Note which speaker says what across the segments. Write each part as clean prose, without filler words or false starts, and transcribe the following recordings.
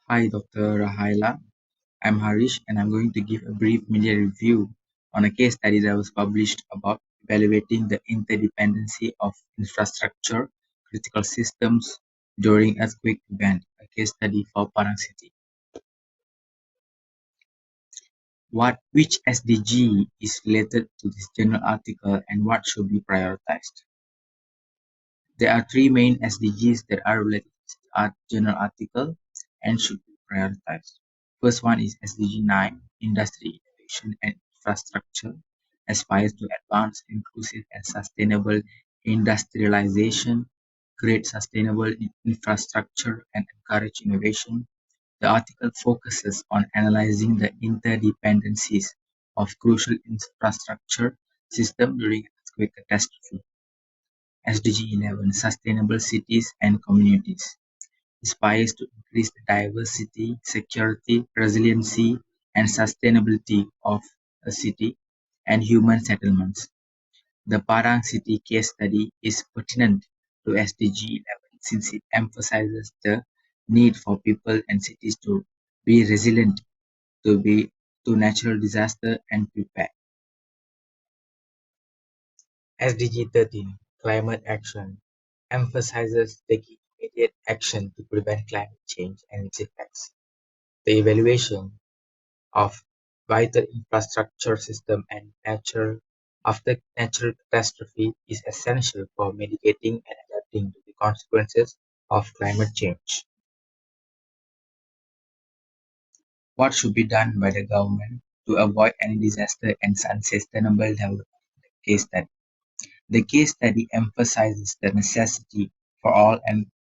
Speaker 1: Hi, Dr. Rahaila. I'm Harish, and I'm going to give a brief media review on a case study that was published about evaluating the interdependency of infrastructure critical systems during earthquake event, a case study for Padang City. Which SDG is related to this general article and what should be prioritized? There are three main SDGs that are related to this general article and should be prioritized. First one is SDG 9, Industry, Innovation and Infrastructure, aspires to advance inclusive and sustainable industrialization, create sustainable infrastructure, and encourage innovation. The article focuses on analyzing the interdependencies of crucial infrastructure systems during earthquake catastrophe. SDG 11, Sustainable Cities and Communities, aspires to increase the diversity, security, resiliency, and sustainability of a city and human settlements. The Padang City case study is pertinent to SDG 11 since it emphasizes the need for people and cities to be resilient to natural disaster and prepare. SDG 13, Climate Action, emphasizes taking immediate action to prevent climate change and its effects. The evaluation of vital infrastructure system and after natural catastrophe is essential for mitigating and adapting to the consequences of climate change. What should be done by the government to avoid any disaster and unsustainable development? Case study. The case study emphasizes the necessity for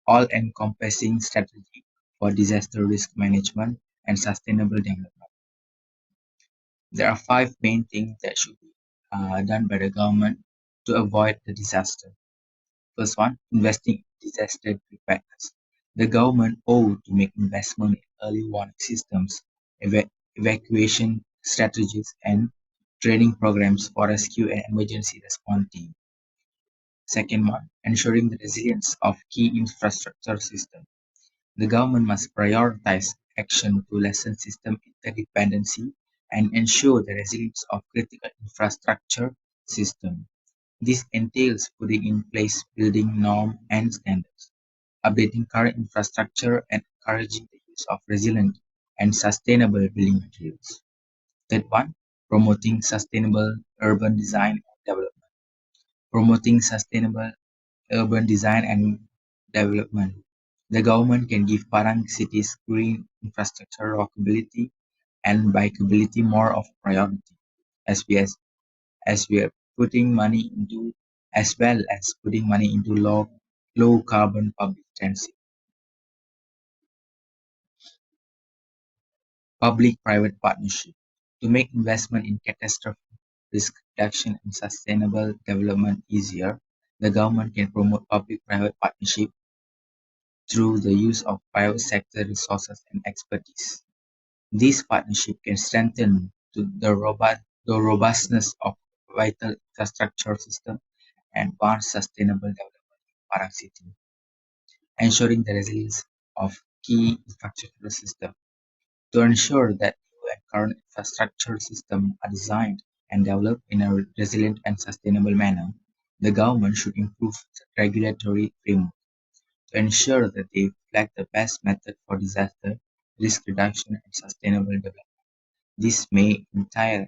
Speaker 1: all-encompassing strategy for disaster risk management and sustainable development. There are five main things that should be done by the government to avoid the disaster. First one, investing in disaster preparedness. The government ought to make investment in early warning systems, evacuation strategies, and training programs for rescue and emergency response teams. Second one, ensuring the resilience of key infrastructure systems. The government must prioritize action to lessen system interdependency and ensure the resilience of critical infrastructure systems. This entails putting in place building norms and standards, updating current infrastructure, and encouraging the use of resilient and sustainable building materials. Third one, promoting sustainable urban design and development. Promoting sustainable urban design and development. The government can give Padang City's green infrastructure walkability and bikeability more of priority, as we as, as we are putting money into as well as putting money into low carbon public transit. Public private partnership. To make investment in catastrophe risk reduction and sustainable development easier, the government can promote public private partnership through the use of private sector resources and expertise. This partnership can strengthen the robustness of vital infrastructure system and advance sustainable development in Parang City, ensuring the resilience of key infrastructure system. To ensure that new and current infrastructure systems are designed and developed in a resilient and sustainable manner, the government should improve the regulatory framework to ensure that they reflect the best method for disaster risk reduction and sustainable development. This may entail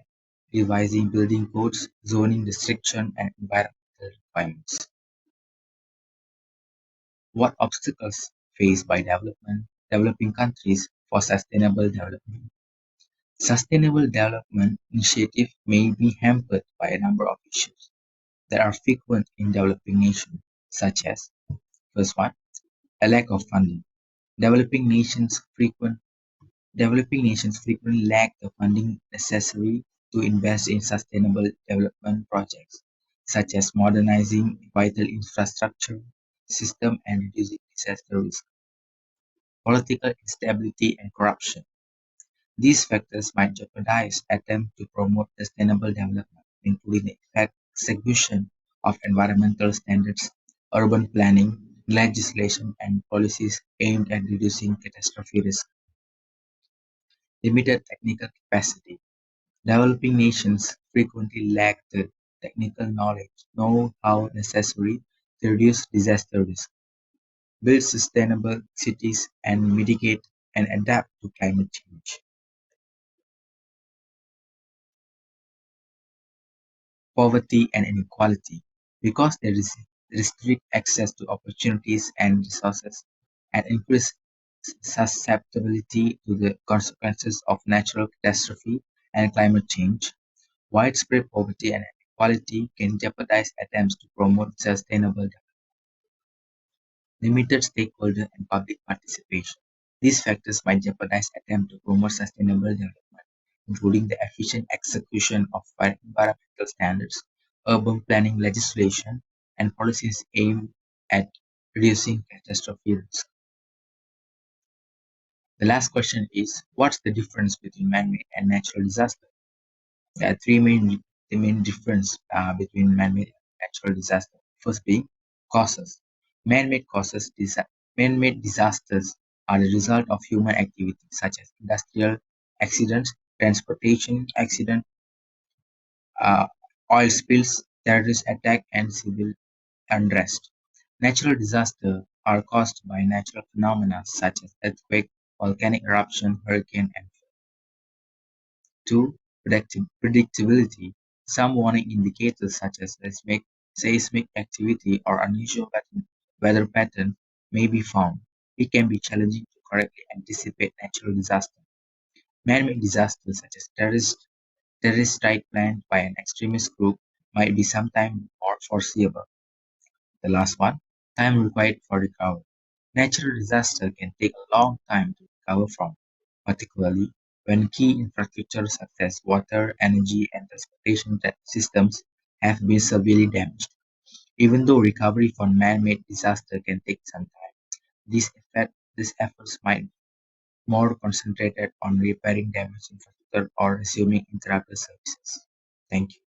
Speaker 1: revising building codes, zoning restriction, and environmental requirements. What obstacles faced by developing countries for sustainable development? Sustainable development initiatives may be hampered by a number of issues that are frequent in developing nations, such as first one, a lack of funding. Developing nations frequent Developing nations frequently lack the funding necessary to invest in sustainable development projects, such as modernizing vital infrastructure system and reducing disaster risk. Political instability and corruption. These factors might jeopardize attempts to promote sustainable development, including the execution of environmental standards, urban planning, legislation, and policies aimed at reducing catastrophe risk. limited technical capacity. Developing nations frequently lack the technical knowledge, know-how necessary to reduce disaster risk, build sustainable cities, and mitigate and adapt to climate change. Poverty and inequality, because they restrict access to opportunities and resources and increase susceptibility to the consequences of natural catastrophe and climate change. Widespread poverty and inequality can jeopardize attempts to promote sustainable development. Limited stakeholder and public participation. These factors might jeopardize attempts to promote sustainable development, including the efficient execution of environmental standards, urban planning legislation, and policies aimed at reducing catastrophe risk. The last question is, what's the difference between man-made and natural disaster? There are the main difference between man-made and natural disaster. First being causes. Man-made causes, man-made disasters are the result of human activity such as industrial accidents, transportation accident, uh, oil spills, terrorist attack, and civil unrest. Natural disasters are caused by natural phenomena such as earthquake, volcanic eruption, hurricane, and 2. Predictability. Some warning indicators such as seismic activity or unusual weather pattern may be found. It can be challenging to correctly anticipate natural disasters. Man-made disasters such as terrorist strike planned by an extremist group might be sometimes more foreseeable. The last one, time required for recovery. Natural disaster can take a long time to recover from, particularly when key infrastructure such as water, energy, and transportation systems have been severely damaged. Even though recovery from man-made disaster can take some time, these efforts might be more concentrated on repairing damaged infrastructure or resuming interrupted services. Thank you.